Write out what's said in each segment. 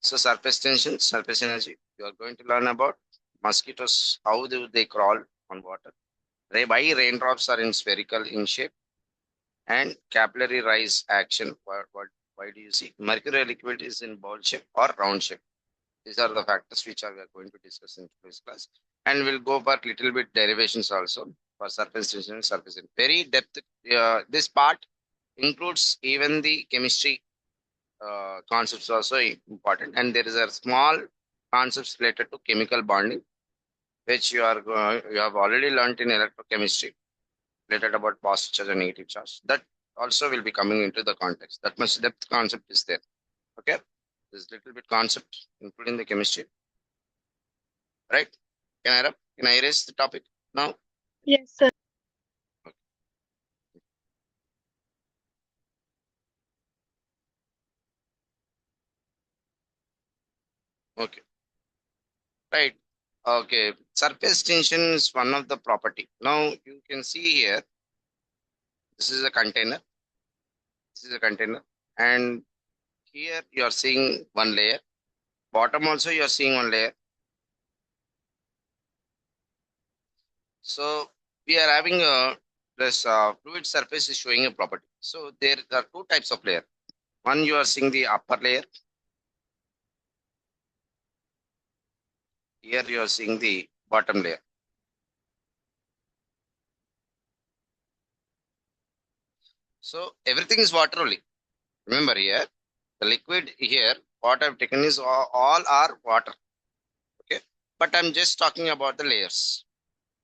So surface tension, surface energy. You are going to learn about mosquitoes, how do they crawl on water. Why raindrops are in spherical in shape, and capillary rise action. Why do you see mercury liquid is in ball shape or round shape? These are the factors which we are going to discuss in today's class, and we'll go for little bit derivations also for surface tension and surface tension. Very depth. This part includes even the chemistry concepts also important, and there is a small concepts related to chemical bonding, which you have already learned in electrochemistry, related about positive charge and negative charge. That also will be coming into the context. That much depth concept is there. Okay, this little bit concept, including the chemistry, right? Can I erase the topic now? Yes, sir. Okay, right. Okay, surface tension is one of the property. Now you can see here, this is a container. This is a container, and here you are seeing one layer. Bottom also you are seeing one layer. So we are having a this fluid surface is showing a property. So there are two types of layer. One, you are seeing the upper layer. Here you are seeing the bottom layer. So everything is water only. Remember here, the liquid here, what I've taken is all are water. Okay. But I'm just talking about the layers.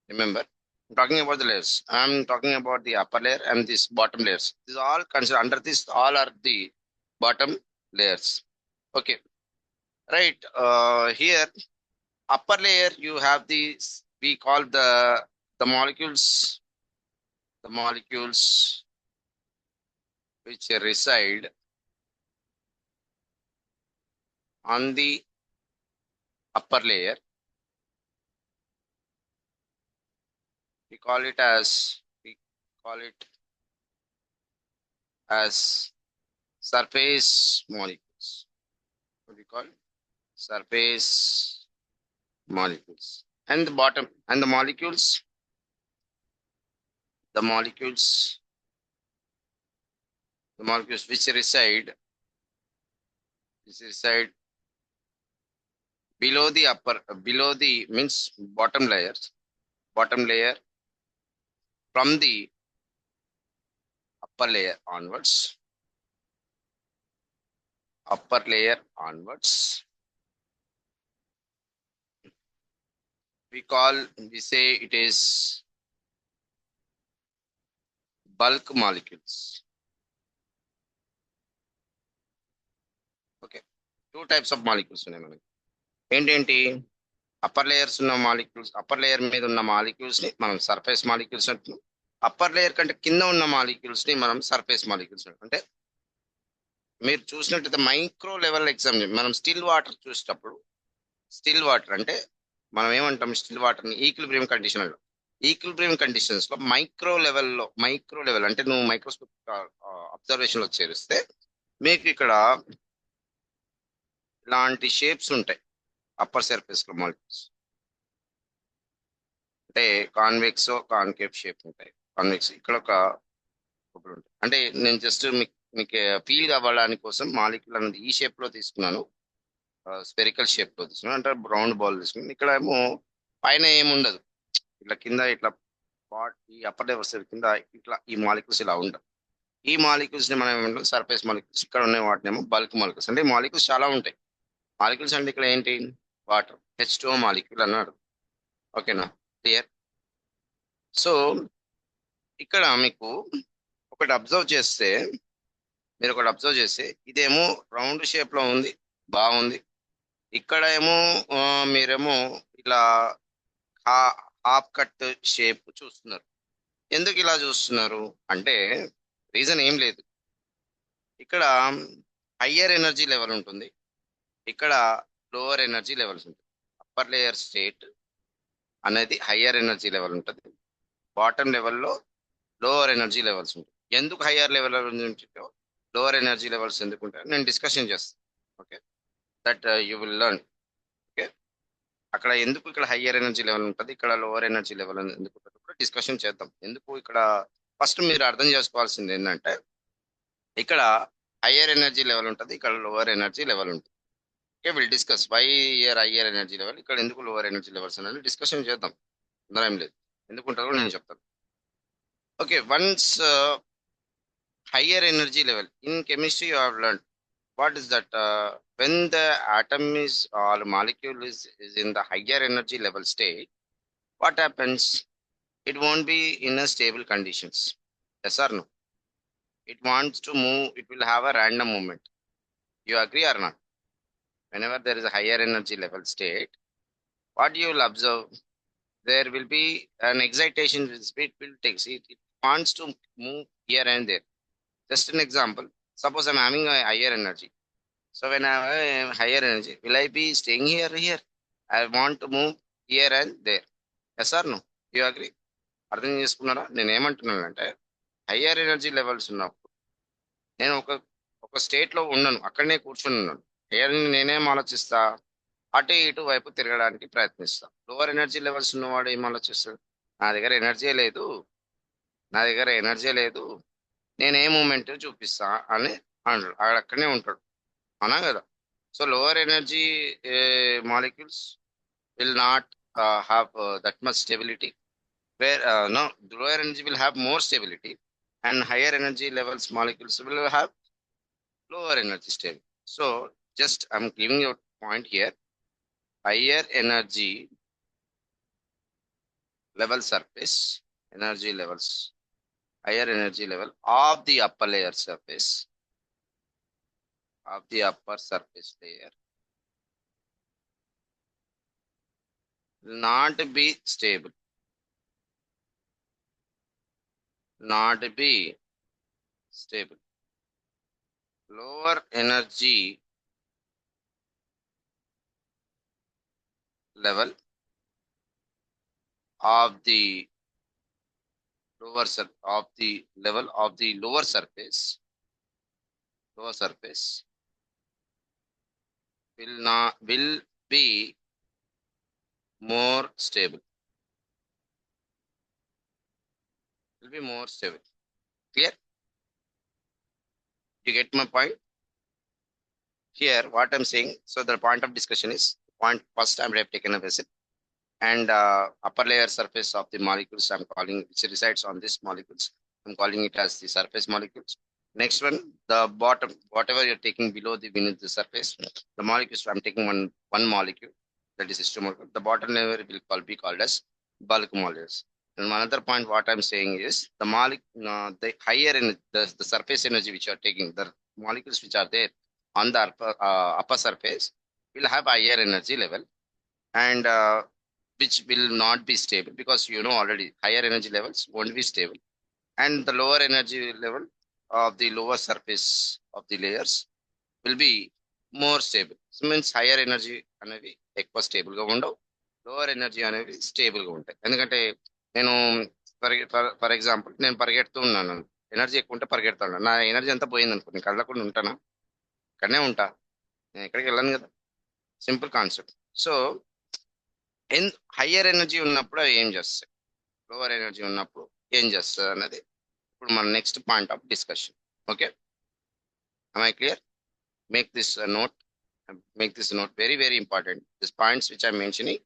Remember, I'm talking about the layers. I'm talking about the upper layer and this bottom layers. These all consider under this, all are the bottom layers. Okay. Right. Here, upper layer, you have these, we call the molecules, the molecules which reside on the upper layer. We call it as surface molecules. What we call surface molecules. And the bottom and the molecules, the molecules which reside below the below the means bottom layers, bottom layer from the upper layer onwards, upper layer onwards. We say it is bulk molecules. Okay, two types of molecules ఉన్నాయి మనకి. ఏంటేంటి upper layers ఉన్న molecules, upper layer మీద ఉన్న molecules ని మనం surface molecules అంటున్నాం. Upper layer కంటే కింద ఉన్న మాలిక్యూల్స్ ని మనం సర్ఫేస్ మాలిక్యూల్స్ అంటే మీరు చూసినట్టయితే మైక్రో లెవెల్ ఎగ్జామ్ మనం స్టిల్ వాటర్ చూసేటప్పుడు, స్టిల్ వాటర్ అంటే మనం ఏమంటాం, స్టిల్ వాటర్ ని ఈక్విలిబ్రియం కండిషన్ అంటాం. ఈక్విలిబ్రియం కండిషన్స్ లో మైక్రో లెవెల్ అంటే నువ్వు మైక్రోస్కోప్ అబ్జర్వేషన్ లో చేరిస్తే మీకు ఇక్కడ ఇలాంటి షేప్స్ ఉంటాయి అప్పర్ సర్ఫేస్ లో మాలిక్యూల్స్. అంటే కాన్వెక్స్ కాన్కేవ్ షేప్ ఉంటాయి. కాన్వెక్స్ ఇక్కడ ఒకటి ఉంటుంది. అంటే నేను జస్ట్ మీకు ఫీల్ అవ్వడానికి కోసం మాలిక్యూల్ అనేది ఈ షేప్ లో తీసుకున్నాను, స్పెరికల్ షేప్ లో తీసుకున్నాను, అంటే రౌండ్ బాల్ తీసుకున్నాను. ఇక్కడ ఏమో పైన ఏముండదు, ఇట్లా కింద ఇట్లా ఈ అప్పర్ లెవెల్స్ కింద ఇట్లా ఈ మాలిక్యూల్స్ ఇలా ఉండవు. ఈ మాలిక్యూల్స్ ని మనం ఏమంటాం సర్ఫేస్ మాలిక్యూల్స్. ఇక్కడ ఉన్న వాటినేమో బల్క్ మాలిక్యూల్స్. అంటే మాలిక్యూల్స్ చాలా ఉంటాయి. మాలిక్యూల్స్ అంటే ఇక్కడ ఏంటి, వాటర్, H2O మాలిక్యూల్ అన్నాడు. ఓకేనా, క్లియర్? సో ఇక్కడ మీకు ఒకటి అబ్జర్వ్ చేస్తే, మీరు ఒకటి అబ్జర్వ్ చేస్తే ఇదేమో రౌండ్ షేప్ లో ఉంది, బాగుంది. ఇక్కడ ఏమో మీరేమో ఇలా హాఫ్ కట్ షేప్ చూస్తున్నారు. ఎందుకు ఇలా చూస్తున్నారు అంటే రీజన్ ఏం లేదు. ఇక్కడ హయ్యర్ ఎనర్జీ లెవెల్ ఉంటుంది, ఇక్కడ లోవర్ ఎనర్జీ లెవెల్స్ ఉంటుంది. అప్పర్ లేయర్ స్టేట్ అనేది హయ్యర్ ఎనర్జీ లెవెల్ ఉంటుంది, బాటమ్ లెవెల్లో లోవర్ ఎనర్జీ లెవెల్స్ ఉంటాయి. ఎందుకు హయ్యర్ లెవెల్ ఉంటుందో, లోవర్ ఎనర్జీ లెవెల్స్ ఎందుకు ఉంటాయో నేను డిస్కషన్ చేస్తాను. Okay, that you will learn. Okay, అక్కడ ఎందుకు ఇక్కడ హయ్యర్ ఎనర్జీ లెవెల్ ఉంటుంది, ఇక్కడ లోవర్ ఎనర్జీ లెవెల్ ఎందుకు ఉంటుంది కూడా డిస్కషన్ చేద్దాం. ఎందుకు ఇక్కడ ఫస్ట్ మీరు అర్థం చేసుకోవాల్సింది ఏంటంటే, ఇక్కడ హయ్యర్ ఎనర్జీ లెవెల్ ఉంటుంది, ఇక్కడ లోవర్ ఎనర్జీ లెవెల్ ఉంటుంది. Okay, will discuss why here higher energy level, ఇక్కడ ఎందుకు లోవర్ ఎనర్జీ లెవెల్స్ అనేది డిస్కషన్ చేద్దాం. అందరం ఏం లేదు, ఎందుకు ఉంటుందో నేను చెప్తాను. Okay, once higher energy level in chemistry you have learned what is that, when the atom is or molecule is in the higher energy level state, what happens? It won't be in a stable conditions. Yes or no? It wants to move, it will have a random movement. You agree or not? Whenever there is a higher energy level state, what you will observe, there will be an excitation with speed will take it wants to move here and there. Just an example, suppose I'm having a higher energy. So when I have a higher energy, will I be staying here? I want to move here and there. Yes or no? You agree? అర్థం చేసుకున్నారా నేను ఏమంటున్నానంటే, higher energy levels ఉన్నప్పుడు నేను ఒక state లో ఉన్నాను, అక్కడనే కూర్చొని ఉన్నాను. హయ్యర్ నేనేం ఆలోచిస్తా, అటు ఇటు వైపు తిరగడానికి ప్రయత్నిస్తా. లోవర్ ఎనర్జీ లెవెల్స్ ఉన్నవాడు ఏం ఆలోచిస్తాడు, నా దగ్గర ఎనర్జీ లేదు, నేను ఏ మూమెంట్ చూపిస్తా అని అంటాడు, అక్కడనే ఉంటాడు. అవునా కదా? So lower energy molecules will not have that much stability, where no, lower energy will have more stability, and higher energy levels molecules will have lower energy stability. So just I'm giving you a point here. Higher energy level surface energy levels, higher energy level of the upper layer surface, of the upper surface layer will not be stable, not be stable. Lower energy level of the level of the lower surface will be more stable, Clear? You get my point here, what I'm saying? So the point of discussion is, point first time I have taken a visit, and upper layer surface of the molecules I'm calling, which resides on this molecules, I'm calling it as the surface molecules. Next one, the bottom, whatever you're taking beneath the surface, the molecules, I'm taking one molecule, that is histomolecule molecule. The bottom layer will be called as bulk molecules. And another point what I'm saying is, the the higher in the surface energy which you are taking, the molecules which are there on the upper surface will have higher energy level, and which will not be stable, because you know already higher energy levels won't be stable, and the lower energy level of the lower surface of the layers will be more stable. So means higher energy అనేవి ఎక్కువ stable గా ఉండవు, lower energy అనేవి stable గా ఉంటాయి. ఎందుకంటే నేను for example నేను పరిగెడుతూ ఉన్నాను, ఎనర్జీ ఎక్కువ ఉంటే పరిగెడతాను, నా ఎనర్జీ అంతా పోయింది అనుకో, నేను కదలకుండా ఉంటానా? ఇక్కడనే ఉంటా, నేను ఎక్కడికి వెళ్ళాను కదా. Simple concept. So higher energy ఉన్నప్పుడు అవి ఏం చేస్తాయి, లోవర్ ఎనర్జీ ఉన్నప్పుడు ఏం చేస్తుంది అన్నది ఇప్పుడు మన next point of discussion. Okay, am I clear? Make this a note, very very important. These points which I'm mentioning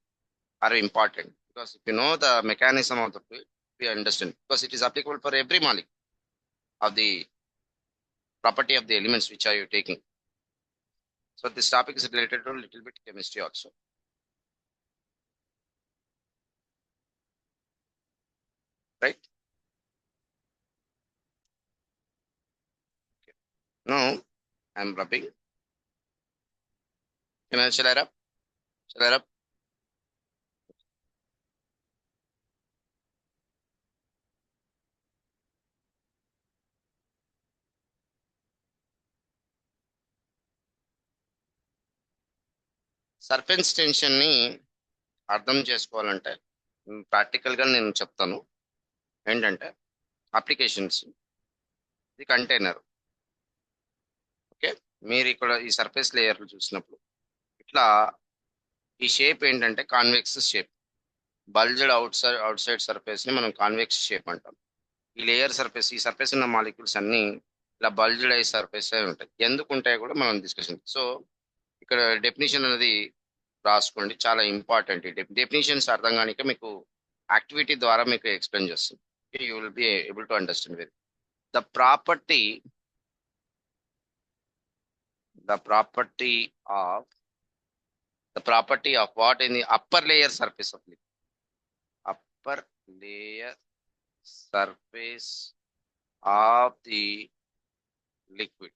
are important, because if you know the mechanism of the fluid, we understand, because it is applicable for every molecule of the property of the elements which are you taking. So this topic is related to a little bit chemistry also. Right? Okay. Now I'm rubbing. Shall I rub? Surface tension ని అర్థం చేసుకోవాలంటే practical గా నేను చెప్తాను. ఏంటంటే applications, ఇది container. Okay, మీరు ఇక్కడ ఈ సర్ఫేస్ లేయర్లు చూసినప్పుడు ఇట్లా ఈ షేప్ ఏంటంటే convex shape. Bulged out side surface ని మనం కాన్వెక్స్ షేప్ అంటాం. ఈ లేయర్ సర్ఫేస్, ఈ సర్ఫేస్ ఉన్న మాలిక్యూల్స్ అన్ని ఇలా బల్జ్డ్ అయ్యే సర్ఫేస్ ఉంటాయి. ఎందుకు ఉంటాయో కూడా మనం డిస్కషన్. సో ఇక్కడ డెఫినేషన్ అనేది రాసుకోండి, చాలా ఇంపార్టెంట్. ఈ డెఫినేషన్స్ అర్థం కానిక మీకు యాక్టివిటీ ద్వారా మీకు ఎక్స్ప్లెయిన్ చేస్తుంది. You will be able to understand very the property the property of what in the upper layer surface of liquid. Upper layer surface of the liquid,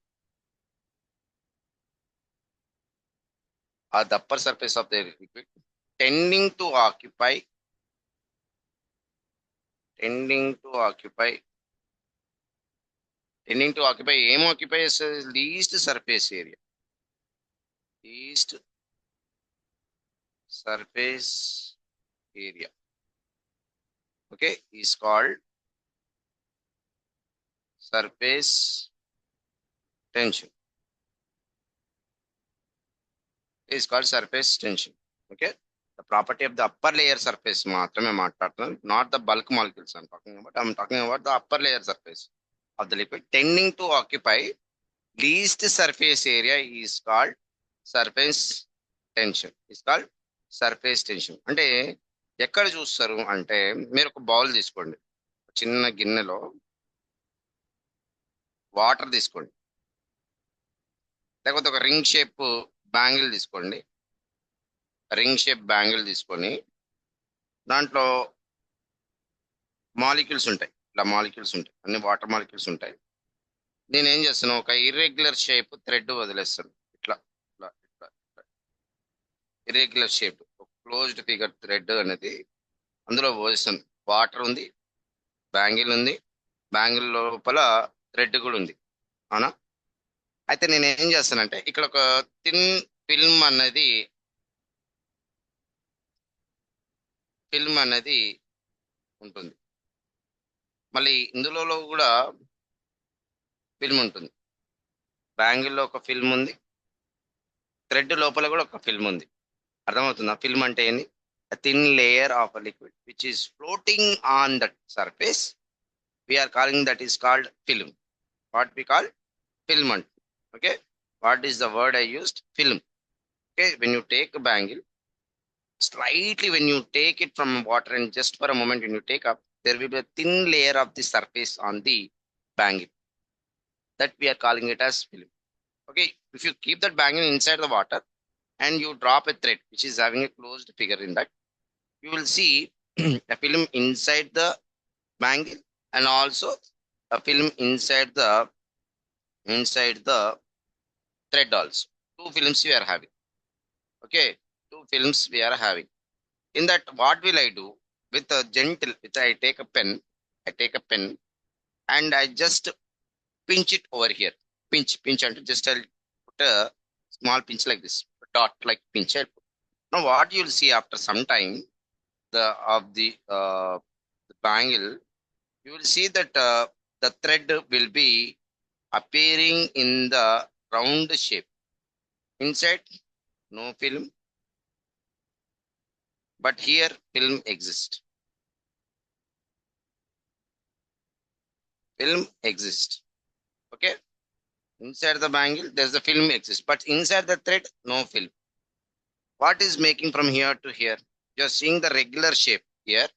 or the upper surface of the liquid tending to occupy aim occupies least surface area. Least surface area, okay, is called surface tension. Is called surface tension. Okay, the property of the upper layer surface maatrame maatladtunnan, not the bulk molecules I'm talking about. I'm talking about the upper layer surface of the liquid tending to occupy least surface area is called surface tension. Is called surface tension. అంటే ఎక్కడ చూస్తారు అంటే, మీరు ఒక bowl తీసుకోండి, చిన్న గిన్నెలో water తీసుకోండి, లేకపోతే ఒక రింగ్ షేప్ బ్యాంగిల్ తీసుకోండి. రింగ్ షేప్ బ్యాంగిల్ తీసుకొని దాంట్లో మాలిక్యూల్స్ ఉంటాయి, ఇలా మాలిక్యూల్స్ ఉంటాయి, అన్ని వాటర్ మాలిక్యూల్స్ ఉంటాయి. నేను ఏం చేస్తాను, ఒక ఇర్రెగ్యులర్ షేప్ థ్రెడ్ వదిలేస్తాను, ఇట్లా ఇట్లా ఇట్లా ఇట్లా irregular shape closed figure thread అనేది అందులో పోస్తాను. వాటర్ ఉంది, బ్యాంగిల్ ఉంది, బ్యాంగిల్ లోపల థ్రెడ్ కూడా ఉంది, అవునా? అయితే నేను ఏం చేస్తానంటే, ఇక్కడ ఒక థిన్ ఫిల్మ్ అనేది ఉంటుంది, మళ్ళీ ఇందులో కూడా ఫిల్మ్ ఉంటుంది. బ్యాంగిల్లో ఒక ఫిల్మ్ ఉంది, థ్రెడ్ లోపల కూడా ఒక ఫిల్మ్ ఉంది. అర్థమవుతుందా? ఫిల్మ్ అంటే ఏంటి? Thin layer of a liquid which is floating on that surface, we're calling that is called film. What we call film. Okay, what is the word I used? Film. Okay, when you take a bangle, slightly when you take it from water and just for a moment when you take up, there will be a thin layer of the surface on the bangle, that we are calling it as film. Okay, if you keep that bangle inside the water and you drop a thread which is having a closed figure in that, you will see a film inside the bangle and also a film inside the thread also. Two films we are having. Okay, two films we are having. In that, what will I do? With a gentle, I take a pen and I just pinch it over here. Pinch, and just I'll put a small pinch like this, a dot like pinch. Now what you'll see after some time, the bangle, you will see that the thread will be appearing in the round shape. Inside, no film, but here film exists. Film exists. Okay, inside the bangle there's the film exists, but inside the thread no film. What is making from here to here? You're seeing the regular shape here,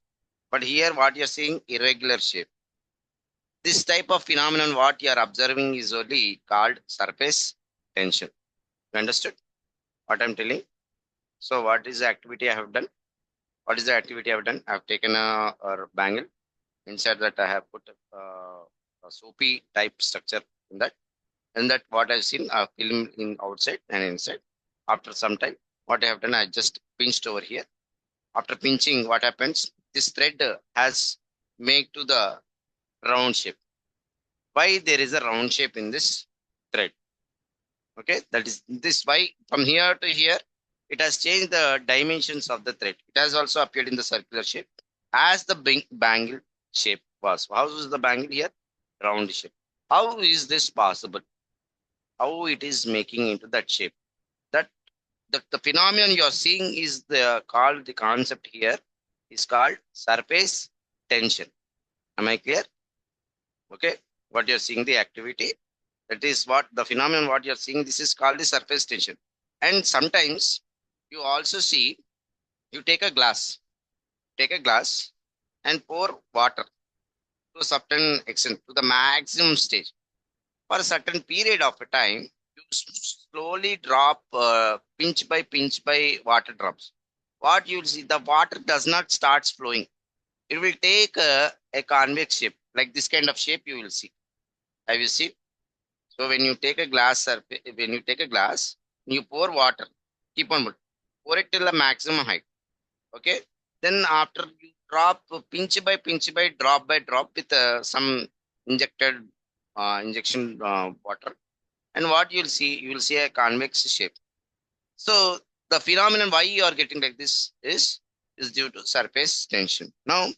but here what you're seeing, irregular shape. This type of phenomenon what you are observing is only called surface tension. You understood what I'm telling? So what is the activity I have done? What is the activity I have done? I have taken a bangle. Inside that I have put a soapy type structure in that. And that what I've seen, a film in outside and inside. After some time, what I have done, I just pinched over here. After pinching, what happens? This thread has made to the round shape. Why there is a round shape in this thread? Okay, that is this why from here to here, it has changed the dimensions of the thread. It has also appeared in the circular shape as the bangle shape was. How is the bangle here? Round shape. How is this possible? How it is making into that shape? That The phenomenon you are seeing is the concept here is called surface tension. Am I clear? Okay. What you're seeing, the activity, that is what the phenomenon what you're seeing. This is called the surface tension. And sometimes you also see, you take a glass and pour water to a certain extent, to the maximum stage. For a certain period of a time, you slowly drop pinch by water drops. What you'll see, the water does not start flowing. It will take a convex shape, like this kind of shape you will see. Have you seen? So when you take a glass surface, when you take a glass, you pour water, keep on pour it till the maximum height. Okay. Then after you drop pinch by drop with some injected injection water, and what you will see a convex shape. So the phenomenon why you are getting like this is due to surface tension. Now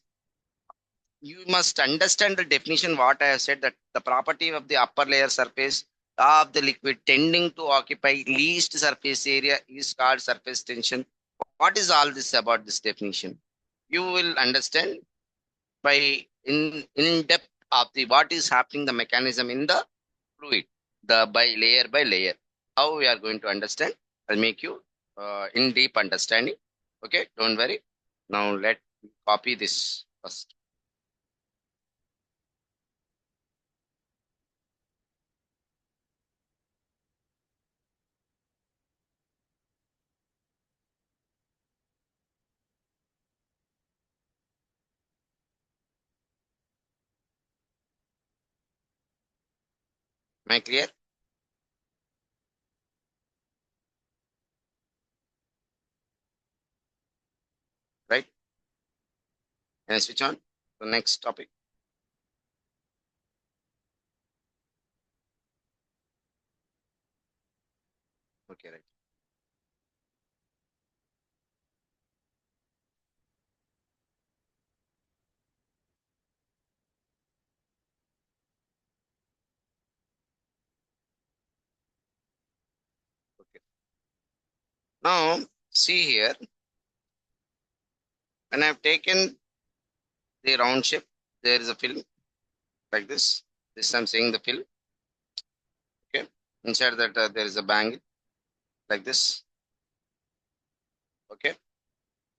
you must understand the definition what I have said, that the property of the upper layer surface of the liquid tending to occupy least surface area is called surface tension. What is all this about this definition? You will understand by in depth of the what is happening, the mechanism in the fluid, the by layer. How we are going to understand? I'll make you in deep understanding. Okay, don't worry. Now let copy this first. Am I clear? Right? Can I switch on the next topic? Okay, right. Okay. Now see here, when I've taken the round shape, there is a film like this. This I'm saying the film. Okay. Inside that there is a bang like this. Okay.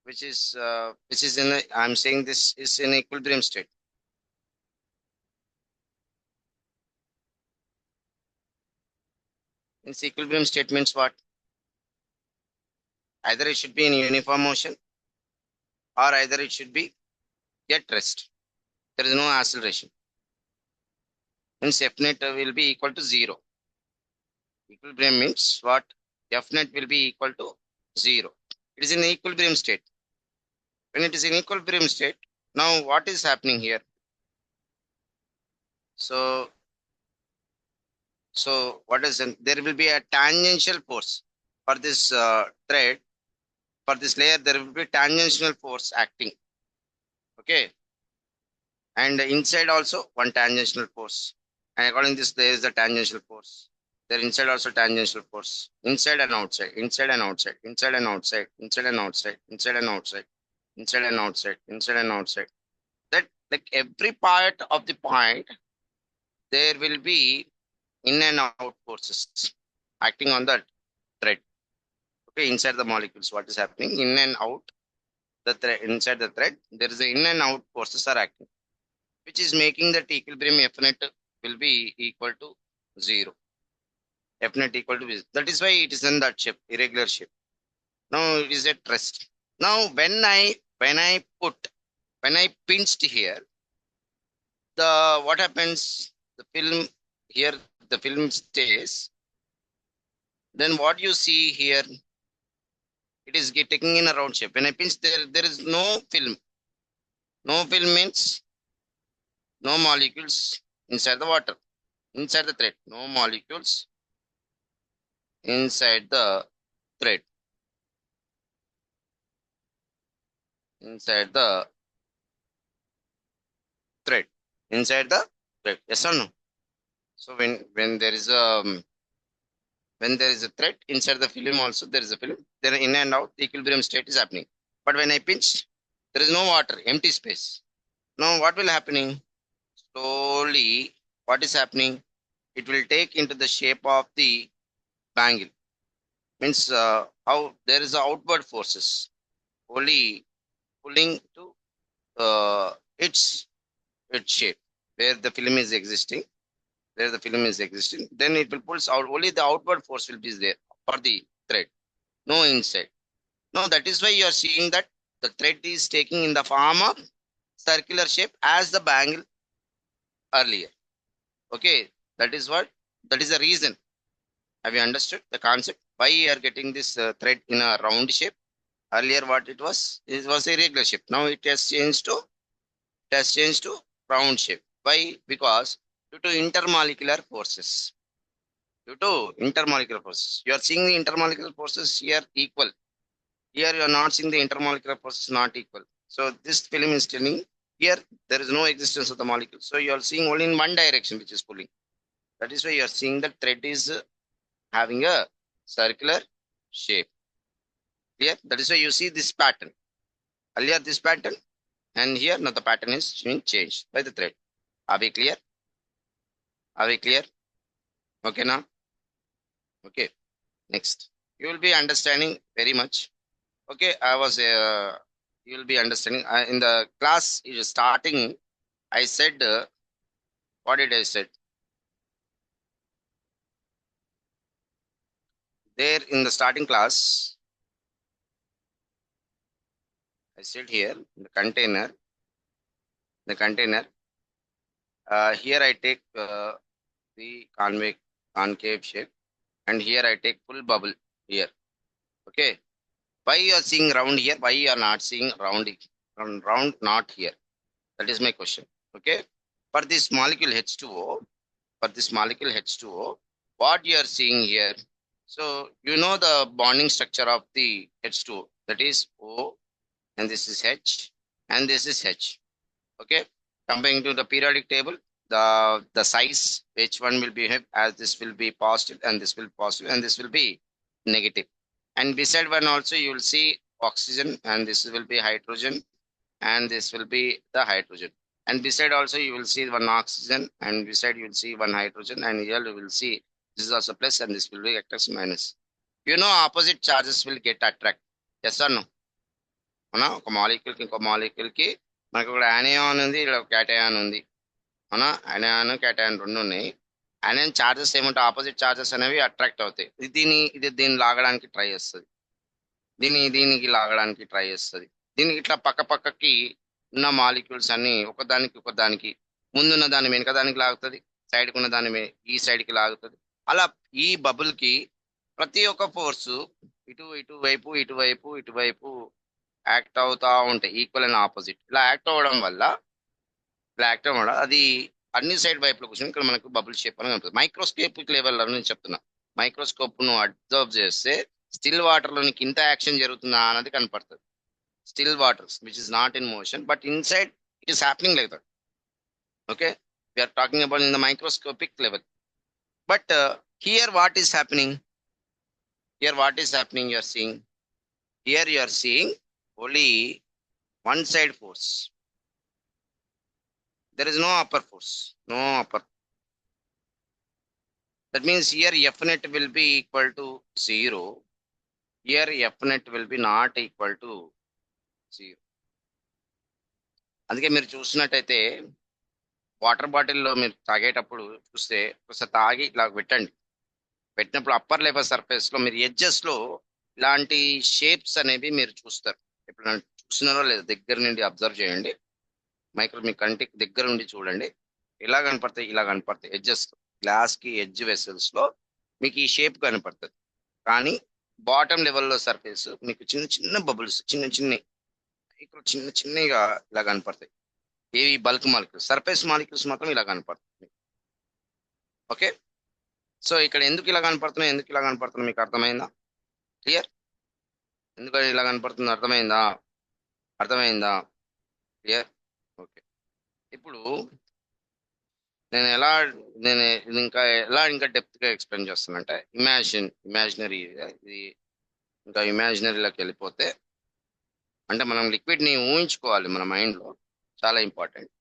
Which is in a, I'm saying this is in equilibrium state. In equilibrium state means what? Either it should be in uniform motion or either it should be at rest. There is no acceleration. Means F net will be equal to zero. Equilibrium means what? F net will be equal to zero. It is in equilibrium state. When it is in equilibrium state, now what is happening here? So, so what is there will be a tangential force for this thread, for this layer. There will be tangential force acting. Okay, and inside also one tangential force. And according to this, there is a tangential force. There inside also tangential force. Inside and outside, inside and outside, inside and outside, inside and outside, inside and outside, inside and outside, inside and outside. That like every part of the point, there will be in and out forces acting on the thread. Okay, inside the molecules, what is happening? In and out the thread, inside the thread, there is a in and out forces are acting, which is making that equilibrium F net will be equal to zero. F net equal to zero. That is why it is in that shape, irregular shape. Now it is at rest. Now when I pinched here, the what happens? The film here, the film stays. Then what you see here, it is taking in a round shape. When I pinch there, there is no film. No film means no molecules inside the water, inside the thread. No molecules inside the thread, inside the thread, inside the thread. Yes or no? So when there is a When there is a thread inside the film also, there is a film. Then in and out, the equilibrium state is happening. But when I pinch, there is no water, empty space. Now what will happening? Slowly, what is happening? It will take into the shape of the bangle. Means how there is a outward forces only pulling to its shape where the film is existing. Where the film is existing, then it will pulls out. Only the outward force will be there for the thread. No inside. No, that is why you are seeing that the thread is taking in the form of circular shape as the bangle earlier. Okay, that is what, that is the reason. Have you understood the concept? Why you are getting this thread in a round shape? Earlier, what it was a regular shape. Now it has changed to round shape. Why? Because due to intermolecular forces. Due to intermolecular forces, you are seeing the intermolecular forces here equal. Here you are not seeing the intermolecular forces not equal. So this film is telling here there is no existence of the molecule. So you are seeing only in one direction which is pulling. That is why you are seeing the thread is having a circular shape. Clear? That is why you see this pattern. Earlier this pattern, and here now the pattern is being changed by the thread. Are we clear? Are we clear? Okay now? Okay. Next. You will be understanding very much. Okay, you will be understanding. In the class is starting, I said, what did I said? There in the starting class, I said here, the container, here I take the concave shape, and here I take full bubble here. Okay, why you are seeing round here? Why you are not seeing round not here? That is my question. Okay, for this molecule H2O, what you are seeing here? So you know the bonding structure of the H2O, that is O, and this is H, and this is H. Okay, comparing to the periodic table, the size H1 will behave as this will be positive, and this will positive, and this will be negative. And beside one also you will see oxygen, and this will be hydrogen, and this will be the hydrogen. And beside also you will see one oxygen, and beside you will see one hydrogen, and here you will see this is also plus, and this will be act as minus. You know opposite charges will get attract. Yes or no? అవునా, ఒక molecule కి ఇంకో molecule కి మనకు ఇక్కడ anion ఉంది, ఇక్కడ cation ఉంది. అవునా, యానియాన్ క్యాటయాన్ రెండు ఉన్నాయి. యానియాన్ చార్జెస్ ఏమంటే ఆపోజిట్ చార్జెస్ అనేవి అట్రాక్ట్ అవుతాయి. ఇది దీన్ని లాగడానికి ట్రై చేస్తుంది, దీనికి లాగడానికి ట్రై చేస్తుంది. దీనికి ఇట్లా పక్క పక్కకి ఉన్న మాలిక్యూల్స్ అన్ని ఒకదానికి ముందున్న దాని వెనుక దానికి లాగుతుంది, సైడ్కి ఉన్న దాని ఈ సైడ్కి లాగుతుంది. అలా ఈ బబుల్ కి ప్రతి ఒక్క ఫోర్సు ఇటువైపు యాక్ట్ అవుతా ఉంటాయి, ఈక్వల్ అండ్ ఆపోజిట్. ఇలా యాక్ట్ వల్ల అది అన్ని సైడ్ వైపులో కూర్చొని ఇక్కడ మనకు బబుల్ షేప్ అని కనిపిస్తుంది. మైక్రోస్కోపిక్ లెవెల్ నేను చెప్తున్నా. మైక్రోస్కోప్ ను అబ్జర్వ్ చేస్తే స్టిల్ వాటర్ లో నీకు ఇంత యాక్షన్ జరుగుతుందా అన్నది కనపడుతుంది. Still waters which is not in motion, but inside it is happening like that. Okay, we are talking about in the microscopic level. But here what is happening? You are seeing, here you are seeing only one side force. There is no upper force, no upper. That means here F net will be equal to 0. Here F net will be not equal to 0. అందుకే మీరు చూసినట్టయితే water బాటిల్లో మీరు తాగేటప్పుడు చూస్తే ఒకసారి తాగి ఇలా పెట్టినప్పుడు అప్పర్ లెవెల్ సర్ఫేస్ లో మీరు ఎడ్జెస్ లో ఇలాంటి షేప్స్ అనేవి మీరు చూస్తారు. ఎప్పుడైనా చూసినారో లేదా దగ్గర నుండి అబ్జర్వ్ చేయండి. మీ కంటికి దగ్గర నుండి చూడండి. ఇలా కనపడతాయి ఎడ్జెస్. గ్లాస్ కి ఎడ్జ్ వెసల్స్ లో మీకు ఈ షేప్ కనపడుతుంది. కానీ బాటమ్ లెవెల్లో సర్ఫేస్ మీకు చిన్న బబుల్స్ చిన్నగా ఇలా కనపడతాయి. ఏవి బల్క్ మాలిక్యూల్స్, సర్ఫేస్ మాలిక్యూల్స్ మాత్రం ఇలా కనపడుతుంది. ఓకే, సో ఇక్కడ ఎందుకు ఇలా కనపడుతున్నాయి మీకు అర్థమైందా? క్లియర్? ఎందుకు ఇలా కనపడుతుంది అర్థమైందా? క్లియర్? ఓకే, ఇప్పుడు నేను ఎలా నేను ఇది ఇంకా డెప్త్ గా ఎక్స్ప్లెయిన్ చేస్తానంటే ఇమాజినరీ ఇది ఇంకా ఇమాజినరీలోకి వెళ్ళిపోతే అంటే మనం లిక్విడ్ ని ఊహించుకోవాలి మన మైండ్ లో, చాలా ఇంపార్టెంట్.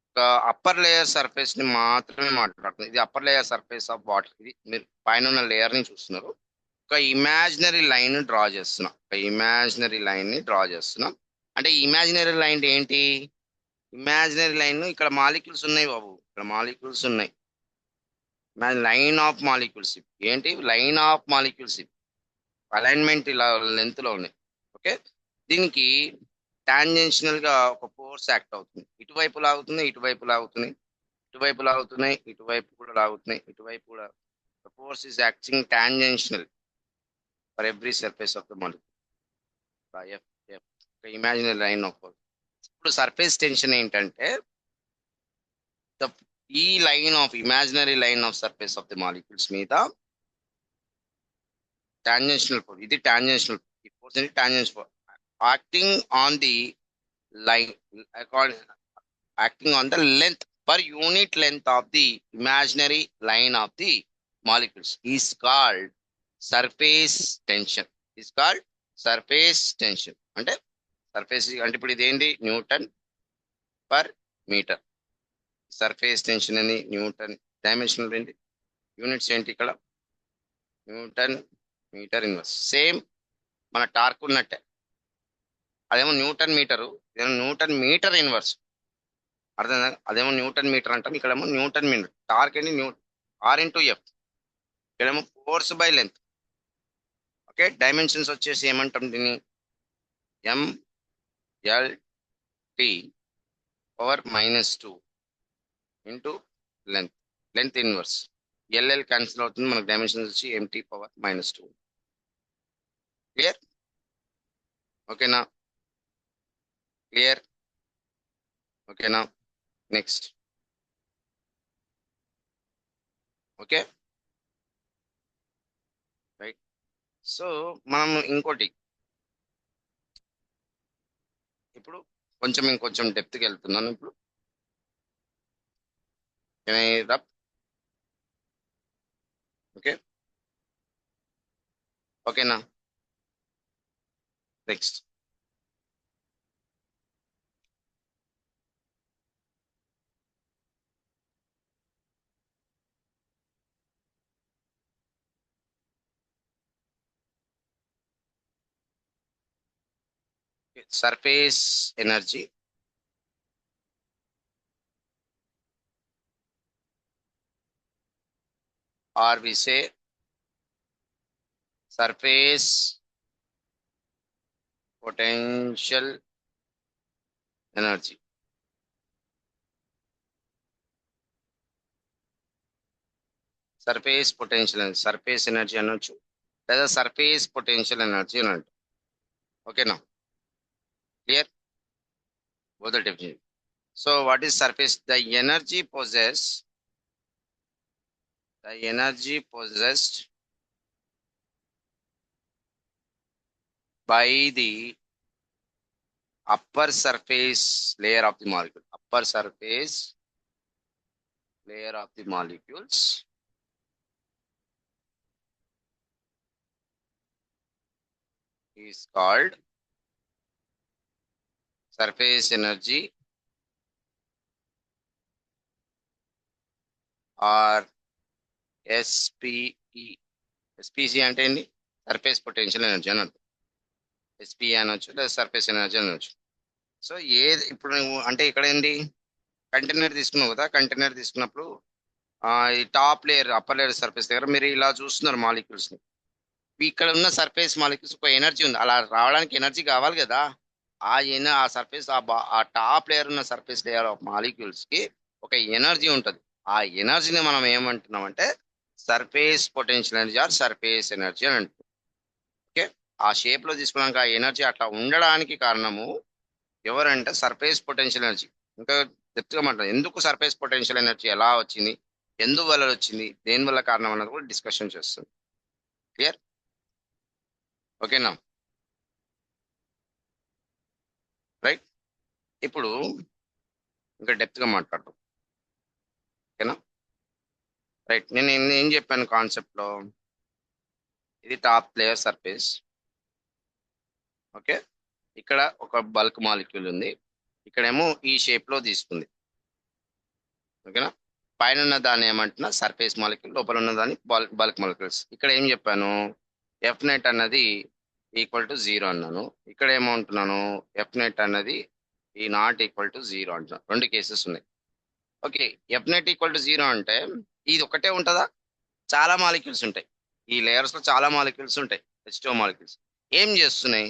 ఒక అప్పర్ లేయర్ సర్ఫేస్ ని మాత్రమే మాట్లాడుతుంది. ఇది upper layer surface of water. ఇది మీరు పైన ఉన్న లేయర్ ని చూస్తున్నారు. ఒక ఇమాజినరీ లైన్ డ్రా చేస్తున్నాం. ఒక ఇమాజినరీ లైన్ ని డ్రా చేస్తున్నాం. అంటే ఇమాజినరీ లైన్ ఏంటి? ఇమాజినరీ లైన్ ఇక్కడ మాలిక్యూల్స్ ఉన్నాయి బాబు, ఇక్కడ మాలిక్యూల్స్ ఉన్నాయి. లైన్ ఆఫ్ మాలిక్యూల్స్ ఏంటి? లైన్ ఆఫ్ మాలిక్యూల్స్ అలైన్మెంట్ ఇలా లెంత్ లో ఉన్నాయి. ఓకే, దీనికి టాంజెన్షియల్ గా ఒక ఫోర్స్ యాక్ట్ అవుతుంది. ఇటువైపు లాగుతుంది, ఇటువైపు లాగుతుంది, ఇటువైపు లాగుతున్నాయి, ఇటువైపు కూడా లాగుతున్నాయి, ఇటువైపు కూడా. Force is acting tangential for every surface of the molecule. Imaginary line of force. ఇప్పుడు సర్ఫేస్ టెన్షన్ ఏంటంటే ద ఈ line of imaginary line of surface of the molecules మీద టాంజెన్షియల్ ఫోర్స్. ఇది టాంజెన్షియల్ ఫోర్స్, ఇది tangential force acting on the line, acting on the length per unit length of the imaginary line of the molecules is called surface tension. Is called surface tension. అంటే surface అంటే ఇప్పుడు ఇదేంటి? Newton per metre. Surface tension అని newton. Dimensional ఏంటి? Units ఏంటి ఇక్కడ? Newton metre inverse. Same మన torque ఉన్నట్టే. అదేమో న్యూటన్ మీటరు, ఇదేమో న్యూటన్ మీటర్ ఇన్వర్స్. అర్థం? అదేమో న్యూటన్ మీటర్ అంటాం, ఇక్కడేమో న్యూటన్ మీటర్. టార్క్ ఏంటి? R/F. ఇక్కడేమో force by length. Okay, dimensions వచ్చేసి ఏమంటాం దీన్ని? MLT/-2 into length. Length inverse. L L cancel అవుతుంది, మనకు డైమెన్షన్స్ వచ్చి MT/-2. క్లియర్? ఓకేనా? క్లియర్? ఓకేనా? నెక్స్ట్. Okay, right. సో మనం ఇంకోటి ఇప్పుడు ఇంకొంచెం డెప్త్కి వెళ్తున్నాను ఇప్పుడు. ఓకే, ఓకేనా? Next. surface energy or we say surface potential energy. Surface potential energy, surface energy అనొచ్చు లేదా సర్ఫేస్ పొటెన్షియల్ ఎనర్జీ అని అంటారు. ఓకేనా? Clear? Both the definition. So what is surface? The energy possessed by the upper surface layer of the molecule. Upper surface layer of the molecules is called surface energy or SPE. SPC అంటే ఏంటి? Surface potential energy అని అర్థం. SPE అనొచ్చు లేదా surface energy అనొచ్చు. So ఇప్పుడు నువ్వు అంటే ఇక్కడ ఏంటి? కంటైనర్ తీసుకున్నావు కదా, కంటైనర్ తీసుకున్నప్పుడు ఈ top layer upper layer surface దగ్గర మీరు ఇలా చూస్తున్నారు మాలిక్యూల్స్ ని. ఇక్కడ ఉన్న సర్ఫేస్ మాలిక్యూల్స్ ఒక ఎనర్జీ ఉంది, అలా రావడానికి ఎనర్జీ కావాలి కదా. ఆ సర్ఫేస్ ఆ టాప్ లేయర్ ఉన్న సర్ఫేస్ లేయర్ ఆఫ్ మాలిక్యూల్స్ కి ఒక ఎనర్జీ ఉంటుంది. ఆ ఎనర్జీని మనం ఏమంటున్నాం అంటే surface potential energy or surface energy అని అంటున్నాం. ఓకే, ఆ షేప్ లో తీసుకున్నాక ఆ ఎనర్జీ అట్లా ఉండడానికి కారణము ఎవరంటే సర్ఫేస్ పొటెన్షియల్ ఎనర్జీ. ఇంకా డెప్త్ గా మాట్లాడు, ఎందుకు సర్ఫేస్ పొటెన్షియల్ ఎనర్జీ ఎలా వచ్చింది, ఎందువల్ల వచ్చింది, దేని వల్ల కారణం అన్నది కూడా డిస్కషన్ చేస్తుంది. క్లియర్? ఓకేనా? రైట్. ఇప్పుడు ఇంకా డెప్త్ గా మాట్లాడతాం. ఓకేనా? రైట్, నేను ఏం చెప్పాను కాన్సెప్ట్ లో, ఇది టాప్ లేయర్ సర్ఫేస్. ఓకే, ఇక్కడ ఒక బల్క్ మాలిక్యూల్ ఉంది, ఇక్కడేమో ఈ షేప్ లో తీసుకుంది. ఓకేనా? పైన ఉన్న దాన్ని ఏమంటున్నా సర్ఫేస్ మాలిక్యూల్, లోపల ఉన్న దాన్ని బల్క్ మాలిక్యూల్స్. ఇక్కడ ఏం చెప్పాను, ఎఫ్ నెట్ అన్నది ఈక్వల్ టు 0 అన్నాను. ఇక్కడ ఏమంటున్నాను, ఎఫ్ నెట్ అన్నది ఈ నాట్ ఈక్వల్ టు 0 అంటున్నాను. రెండు కేసెస్ ఉన్నాయి. Okay, F net equal to 0 అంటే ఇది ఒకటే ఉంటుందా? చాలా మాలిక్యూల్స్ ఉంటాయి, ఈ లేయర్స్ లో చాలా మాలిక్యూల్స్ ఉంటాయి, హెచ్టో మాలిక్యూల్స్. ఏం చేస్తున్నాయి,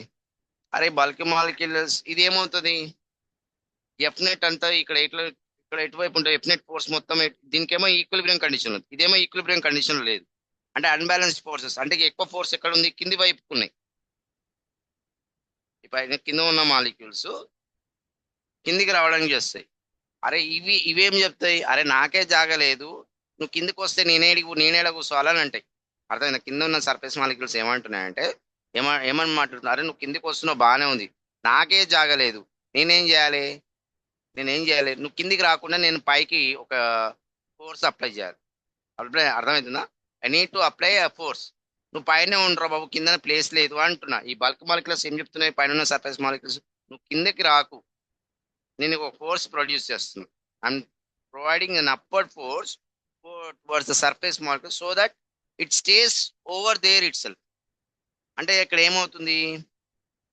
అరే బల్క్ మాలిక్యూల్స్ ఇది ఏమవుతుంది, ఎఫ్ నెట్ అంతా ఇక్కడ ఇట్లా, ఇక్కడ ఎటువైపు ఉంటుంది ఎఫ్ నెట్ ఫోర్స్ మొత్తం దీనికేమో ఈక్విలిబ్రియం కండిషన్ ఉంది, ఇదేమో ఈక్విలిబ్రియం కండిషన్ లేదు. అంటే అన్బ్యాలెన్స్డ్ ఫోర్సెస్, అంటే ఎక్కువ ఫోర్స్ ఎక్కడ ఉంది, కింది వైపు ఉన్నాయి. పైన కింద ఉన్న మాలిక్యూల్స్ కిందికి రావడానికి చేస్తాయి. అరే ఇవేం చెప్తాయి, అరే నాకే జాగలేదు, నువ్వు కిందికి వస్తే నేనేడ కూర్చోవాలని అంటాయి. అర్థమైందా? కింద ఉన్న సర్ఫేస్ మాలిక్యూల్స్ ఏమంటున్నాయంటే, ఏమని మాట్లాడుతున్నారు, అరే నువ్వు కిందికి వస్తున్నావు బాగానే ఉంది, నాకే జాగలేదు, నేనేం చేయాలి, నువ్వు కిందికి రాకుండా నేను పైకి ఒక ఫోర్స్ అప్లై చేయాలి. అర్థమవుతుందా? I need to apply a force. నువ్వు పైన ఉండరా బాబు, కింద ప్లేస్ లేదు అంటున్నా. ఈ బల్క్ మాలిక్యూల్స్ ఏం చెప్తున్నాయి, పైన ఉన్న సర్ఫేస్ మాలిక్యూల్స్, నువ్వు కిందకి రాకు, నేను ఒక ఫోర్స్ ప్రొడ్యూస్ చేస్తున్నా. I'm providing an upward force towards the surface molecule so that it stays over there itself. అంటే ఇక్కడ ఏమవుతుంది,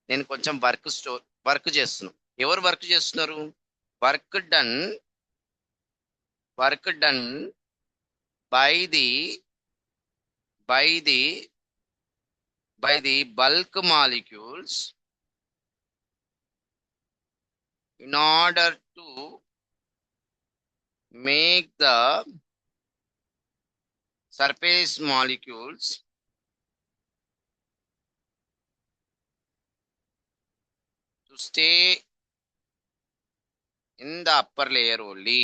నేను కొంచెం వర్క్ చేస్తున్నాను. ఎవరు వర్క్ చేస్తున్నారు, work done by the by the bulk molecules in order to make the surface molecules to stay in the upper layer only,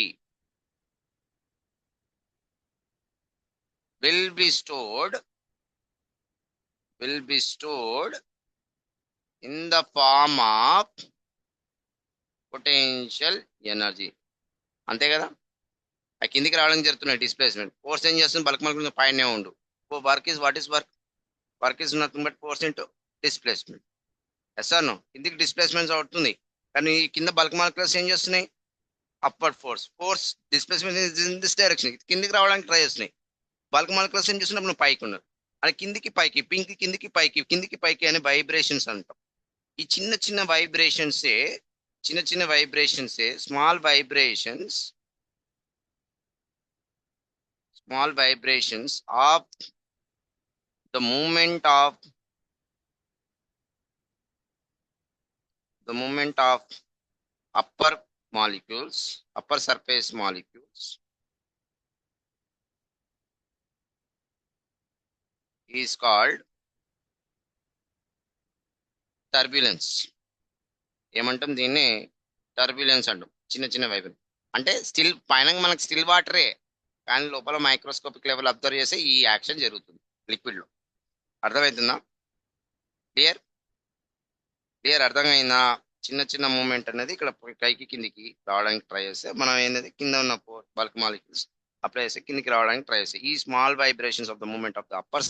will be stored in the form of potential energy. అంతే కదా? ఆ కిందికి రావడానికి జరుగుతున్నాయి displacement. Force ఏం చేస్తుంది, bulk molecule పైనే ఉండు. Work is what is work is nothing but force into displacement. Yes or no? కిందికి డిస్ప్లేస్మెంట్ అవుతుంది, కానీ కింద బల్క్ మాలిక్యూల్స్ ఏం చేస్తున్నాయి, upward force displacement in this direction, కిందికి రావడానికి ట్రై చేస్తున్నాయి. బల్క్ మాలిక్యూల్స్ ఏం చేస్తున్నప్పుడు నువ్వు పైకి ఉన్నారు, అది కిందికి పైకి, కిందికి పైకి అనే వైబ్రేషన్స్ అంటాం. ఈ చిన్న వైబ్రేషన్సే small vibrations of the movement of upper surface molecules is called turbulence. ఏమంటాం దీన్ని, టర్బ్యులెన్స్ అంటాం. చిన్న వైబ్రేషన్ అంటే స్టిల్ పైన మనకు స్టిల్ వాటరే, కానీ లోపల మైక్రోస్కోపిక్ లెవెల్ అబ్జర్వ్ చేస్తే ఈ యాక్షన్ జరుగుతుంది లిక్విడ్ లో. అర్థమవుతుందా? క్లియర్ అర్థమైందా? చిన్న మూమెంట్ అనేది ఇక్కడ పైకి కిందికి రావడానికి ట్రై చేస్తే మనం ఏంటంటే కింద ఉన్న బల్క్ మాలిక్యూల్స్ అప్లై చేస్తే కిందికి రావడానికి ట్రై చేస్తే ఈ small vibrations of the moment of the upper